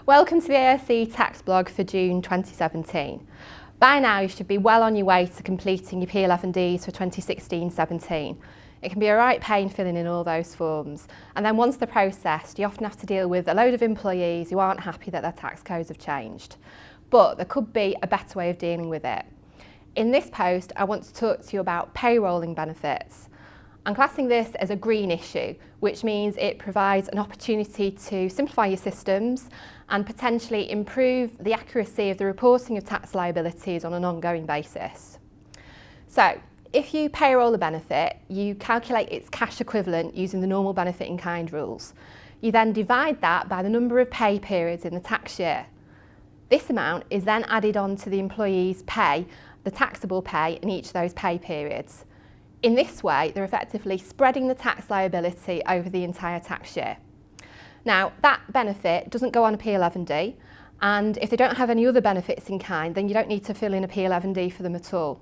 Welcome to the ASC tax blog for June 2017. By now you should be well on your way to completing your P11Ds for 2016-17. It can be a right pain filling in all those forms, and then once they're processed you often have to deal with a load of employees who aren't happy that their tax codes have changed. But there could be a better way of dealing with it. In this post I want to talk to you about payrolling benefits. I'm classing this as a green issue, which means it provides an opportunity to simplify your systems and potentially improve the accuracy of the reporting of tax liabilities on an ongoing basis. So, if you payroll a benefit, you calculate its cash equivalent using the normal benefit in kind rules. You then divide that by the number of pay periods in the tax year. This amount is then added on to the employee's pay, the taxable pay in each of those pay periods. In this way, they're effectively spreading the tax liability over the entire tax year. Now, that benefit doesn't go on a P11D, and if they don't have any other benefits in kind, then you don't need to fill in a P11D for them at all.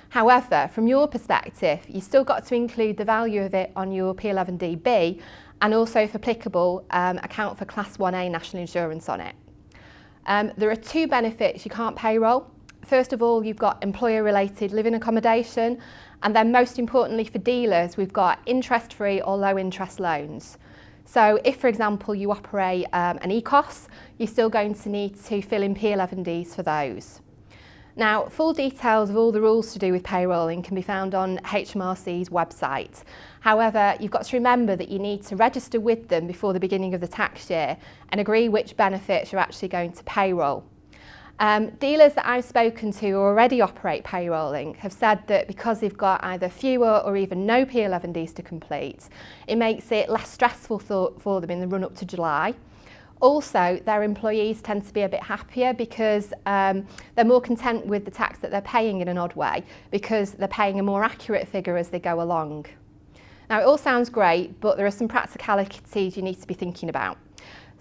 However, from your perspective, you've still got to include the value of it on your P11DB, and also, if applicable, account for Class 1A national insurance on it. There are two benefits you can't payroll. First of all, you've got employer-related living accommodation, and then most importantly for dealers, we've got interest-free or low-interest loans. So if, for example, you operate an ECOS, you're still going to need to fill in P11Ds for those. Now, full details of all the rules to do with payrolling can be found on HMRC's website. However, you've got to remember that you need to register with them before the beginning of the tax year and agree which benefits you're actually going to payroll. Dealers that I've spoken to who already operate payrolling have said that because they've got either fewer or even no P11Ds to complete, it makes it less stressful for them in the run up to July. Also, their employees tend to be a bit happier because they're more content with the tax that they're paying in an odd way, because they're paying a more accurate figure as they go along. Now, it all sounds great, but there are some practicalities you need to be thinking about.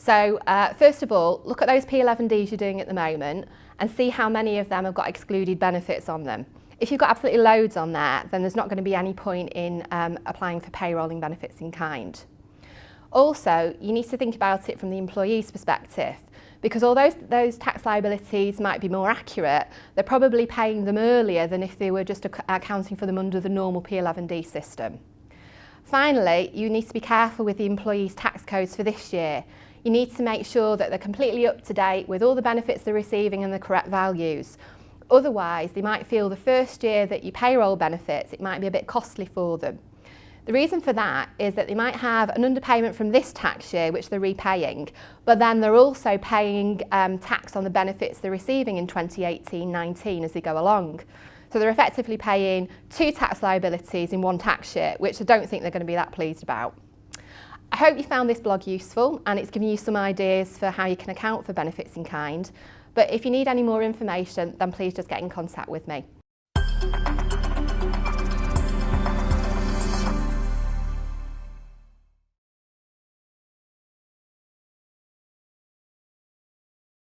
So first of all, look at those P11Ds you're doing at the moment and see how many of them have got excluded benefits on them. If you've got absolutely loads on there, then there's not going to be any point in applying for payrolling benefits in kind. Also, you need to think about it from the employee's perspective, because although those tax liabilities might be more accurate, they're probably paying them earlier than if they were just accounting for them under the normal P11D system. Finally, you need to be careful with the employee's tax codes for this year. You need to make sure that they're completely up to date with all the benefits they're receiving and the correct values. Otherwise, they might feel the first year that you payroll benefits, it might be a bit costly for them. The reason for that is that they might have an underpayment from this tax year, which they're repaying, but then they're also paying tax on the benefits they're receiving in 2018-19 as they go along. So they're effectively paying two tax liabilities in one tax year, which I don't think they're going to be that pleased about. I hope you found this blog useful and it's given you some ideas for how you can account for benefits in kind. But if you need any more information, then please just get in contact with me.